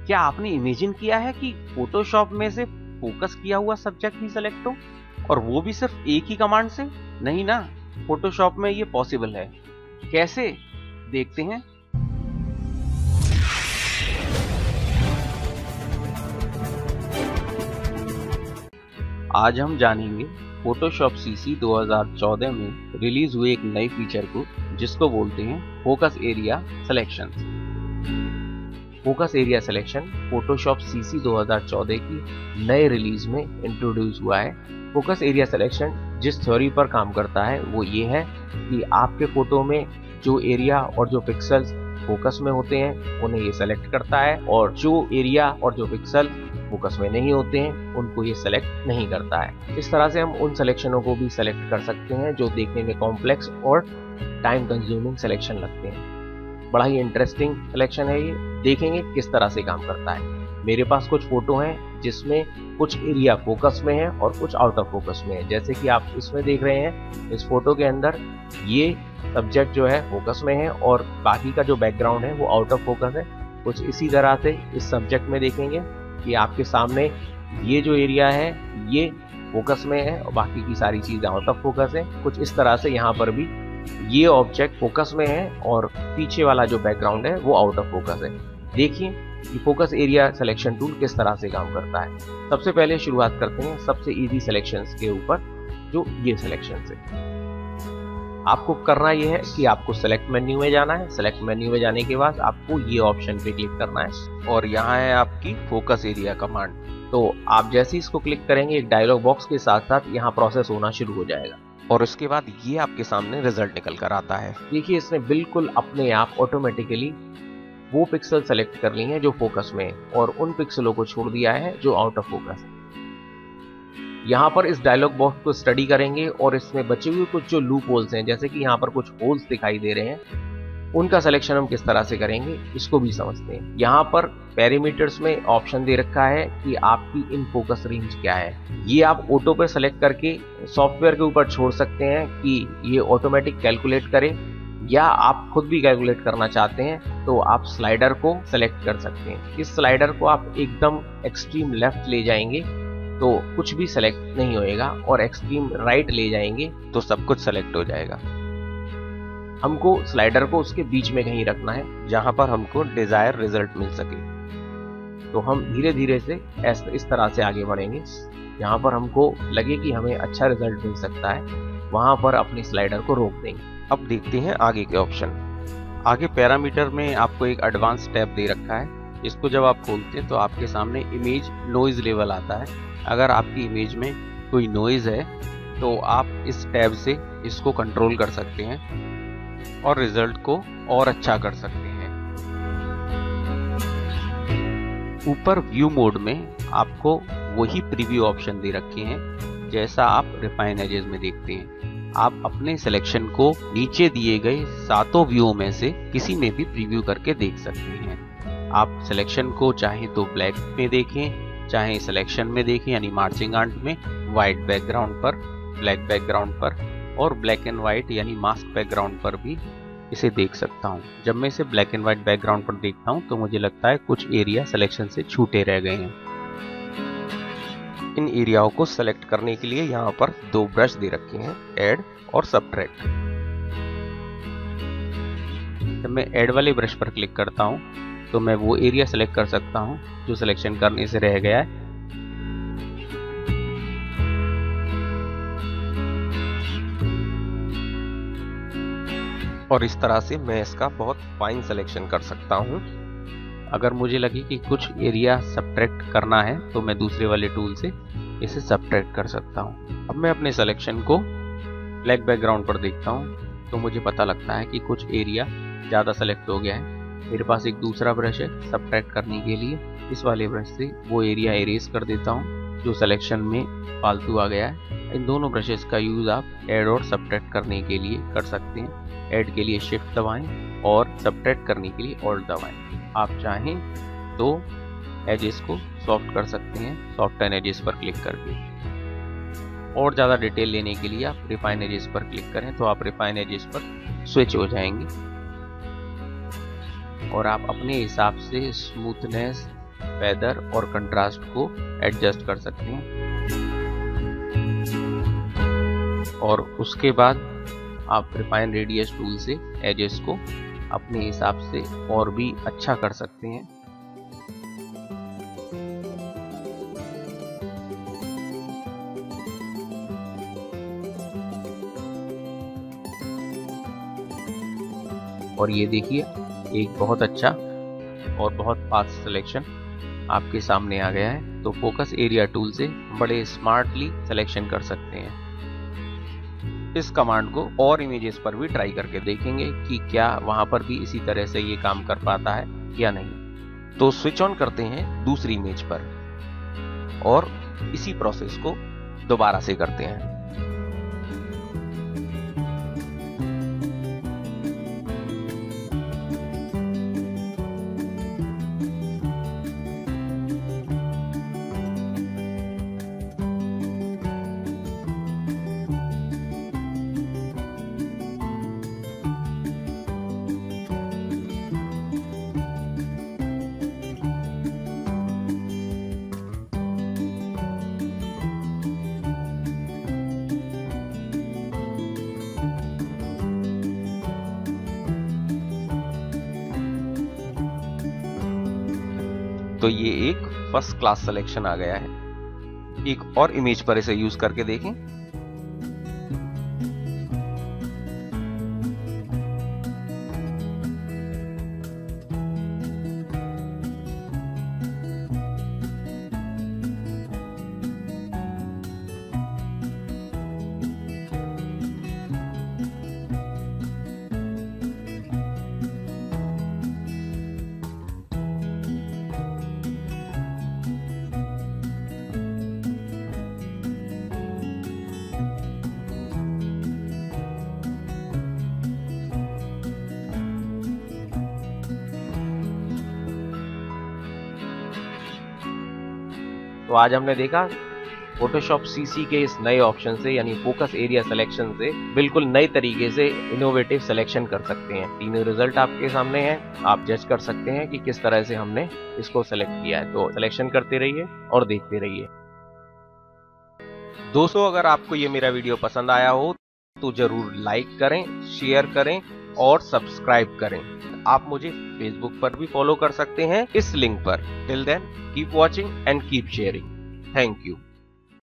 क्या आपने इमेजिन किया है कि फोटोशॉप में से फोकस किया हुआ सब्जेक्ट ही सेलेक्ट हो, और वो भी सिर्फ एक ही कमांड से? नहीं ना, फोटोशॉप में ये पॉसिबल है। कैसे, देखते हैं। आज हम जानेंगे फोटोशॉप सीसी 2014 में रिलीज हुए एक नए फीचर को, जिसको बोलते हैं focus area selection. Focus area selection Photoshop CC 2014 की नए रिलीज में इंट्रोड्यूस हुआ है। फोकस एरिया सिलेक्शन जिस थ्योरी पर काम करता है वो ये है कि आपके फोटो में जो एरिया और जो पिक्सल्स फोकस में होते हैं उन्हें ये सेलेक्ट करता है, और जो एरिया और जो पिक्सल फोकस में नहीं होते हैं उनको ये सेलेक्ट नहीं करता है। इस तरह से हम उन सिलेक्शनों को भी सेलेक्ट कर सकते हैं जो देखने में कॉम्प्लेक्स और टाइम कंज्यूमिंग सिलेक्शन लगते हैं। बड़ा ही इंटरेस्टिंग सिलेक्शन है ये, देखेंगे किस तरह से काम करता है। मेरे पास कुछ फोटो हैं जिसमें कुछ एरिया फोकस में है और कुछ आउट ऑफ फोकस में है। जैसे कि आप इसमें देख रहे हैं, इस फोटो के अंदर ये सब्जेक्ट जो है फोकस में है और बाकी का जो बैकग्राउंड है वो आउट ऑफ फोकस है। कुछ इसी तरह से इस सब्जेक्ट में देखेंगे कि आपके सामने ये जो एरिया है ये फोकस में है और बाकी की सारी चीजें आउट ऑफ फोकस है। कुछ इस तरह से यहाँ पर भी ये ऑब्जेक्ट फोकस में है और पीछे वाला जो बैकग्राउंड है वो आउट ऑफ फोकस है। देखिए कि फोकस एरिया सिलेक्शन टूल किस तरह से काम करता है। सबसे पहले शुरुआत करते हैं सबसे इजी सिलेक्शंस के ऊपर, जो ये सिलेक्शन है। आपको करना ये है कि आपको सेलेक्ट मेन्यू में जाना है। सेलेक्ट मेन्यू में जाने के बाद आपको ये ऑप्शन पे क्लिक करना है और यहाँ है आपकी फोकस एरिया कमांड। तो आप जैसे ही इसको क्लिक करेंगे एक डायलॉग बॉक्स के साथ साथ यहाँ प्रोसेस होना शुरू हो जाएगा और उसके बाद ये आपके सामने रिजल्ट निकल कर आता है। देखिए इसने बिल्कुल अपने आप ऑटोमेटिकली वो पिक्सल सेलेक्ट कर ली हैं जो फोकस में है और उन पिक्सलों को छोड़ दिया है जो आउट ऑफ फोकस है। यहाँ पर इस डायलॉग बॉक्स को स्टडी करेंगे और इसमें बचे हुए कुछ जो लूप होल्स हैं, जैसे कि यहाँ पर कुछ होल्स दिखाई दे रहे हैं, उनका सिलेक्शन हम किस तरह से करेंगे इसको भी समझते हैं। यहाँ पर पैरामीटर्स में ऑप्शन दे रखा है कि आपकी इन फोकस रेंज क्या है। ये आप ऑटो पर सेलेक्ट करके सॉफ्टवेयर के ऊपर छोड़ सकते हैं कि ये ऑटोमेटिक कैलकुलेट करे, या आप खुद भी कैलकुलेट करना चाहते हैं तो आप स्लाइडर को सेलेक्ट कर सकते हैं। इस स्लाइडर को आप एकदम एक्सट्रीम लेफ्ट ले जाएंगे तो कुछ भी सेलेक्ट नहीं होएगा और एक्सट्रीम राइट ले जाएंगे तो सब कुछ सेलेक्ट हो जाएगा। हमको स्लाइडर को उसके बीच में कहीं रखना है जहां पर हमको डिजायर रिजल्ट मिल सके। तो हम धीरे धीरे से इस तरह से आगे बढ़ेंगे। जहां पर हमको लगे कि हमें अच्छा रिजल्ट मिल सकता है वहां पर अपनी स्लाइडर को रोक देंगे। अब देखते हैं आगे के ऑप्शन। आगे पैरामीटर में आपको एक एडवांस टैब दे रखा है। इसको जब आप खोलते हैं तो आपके सामने इमेज नॉइज लेवल आता है। अगर आपकी इमेज में कोई नॉइज है तो आप इस टैब से इसको कंट्रोल कर सकते हैं और रिजल्ट को और अच्छा कर सकते हैं। ऊपर व्यू मोड में आपको वही प्रीव्यू ऑप्शन दे रखे हैं जैसा आप रिफाइन एजेस में देखते हैं। आप अपने सिलेक्शन को नीचे दिए गए 7 व्यू में से किसी में भी प्रीव्यू करके देख सकते हैं। आप सिलेक्शन को चाहे तो ब्लैक में देखें, चाहे सिलेक्शन में देखें यानी मार्चिंग आर्ट में वाइट बैकग्राउंड पर, ब्लैक बैकग्राउंड पर और ब्लैक एंड वाइट यानी मास्क बैकग्राउंड पर भी इसे देख सकता हूं। जब मैं इसे ब्लैक एंड वाइट बैकग्राउंड पर देखता हूं तो मुझे लगता है कुछ एरिया सिलेक्शन से छूटे रह गए हैं। इन एरियाओं को सेलेक्ट करने के लिए यहाँ पर 2 ब्रश दे रखे हैं, ऐड और सबट्रैक्ट। जब मैं ऐड वाले ब्रश पर क्लिक करता हूं तो मैं वो एरिया सेलेक्ट कर सकता हूं जो सिलेक्शन करने से रह गया है। और इस तरह से मैं इसका बहुत फाइन सिलेक्शन कर सकता हूं। अगर मुझे लगे कि कुछ एरिया सबट्रैक्ट करना है तो मैं दूसरे वाले टूल से इसे सबट्रैक्ट कर सकता हूं। अब मैं अपने सिलेक्शन को ब्लैक बैकग्राउंड पर देखता हूं तो मुझे पता लगता है कि कुछ एरिया ज़्यादा सेलेक्ट हो गया है। मेरे पास एक दूसरा ब्रश है सबट्रैक्ट करने के लिए। इस वाले ब्रश से वो एरिया इरेज कर देता हूँ जो सिलेक्शन में फालतू आ गया है। इन दोनों ब्रशेस का यूज़ आप ऐड और सबट्रैक्ट करने के लिए कर सकते हैं। ऐड के लिए शिफ्ट दबाएं और सबट्रैक्ट करने के लिए ऑल्ट दबाएं। आप चाहें तो एजेस को सॉफ्ट कर सकते हैं सॉफ्टन एजेस पर क्लिक करके। और ज़्यादा डिटेल लेने के लिए आप रिफाइन एजेस पर क्लिक करें तो आप रिफाइन एजेस पर स्विच हो जाएंगे और आप अपने हिसाब से स्मूथनेस फेदर और कंट्रास्ट को एडजस्ट कर सकते हैं। और उसके बाद आप रिफाइन रेडियस टूल से एजेस को अपने हिसाब से और भी अच्छा कर सकते हैं। और ये देखिए एक बहुत अच्छा और बहुत फास्ट सिलेक्शन आपके सामने आ गया है। तो फोकस एरिया टूल से बड़े स्मार्टली सिलेक्शन कर सकते हैं। इस कमांड को और इमेजेस पर भी ट्राई करके देखेंगे कि क्या वहां पर भी इसी तरह से ये काम कर पाता है या नहीं। तो स्विच ऑन करते हैं दूसरी इमेज पर और इसी प्रोसेस को दोबारा से करते हैं। तो ये एक फर्स्ट क्लास सिलेक्शन आ गया है। एक और इमेज पर इसे यूज करके देखें। तो आज हमने देखा फोटोशॉप सीसी के इस नए ऑप्शन से यानी फोकस एरिया सिलेक्शन से बिल्कुल नए तरीके से इनोवेटिव सिलेक्शन कर सकते हैं। तीनों रिजल्ट आपके सामने हैं, आप जज कर सकते हैं कि किस तरह से हमने इसको सेलेक्ट किया है। तो सिलेक्शन करते रहिए और देखते रहिए। दोस्तों, अगर आपको ये मेरा वीडियो पसंद आया हो तो जरूर लाइक करें, शेयर करें और सब्सक्राइब करें। आप मुझे फेसबुक पर भी फॉलो कर सकते हैं इस लिंक पर। Till then keep watching and keep sharing. Thank you.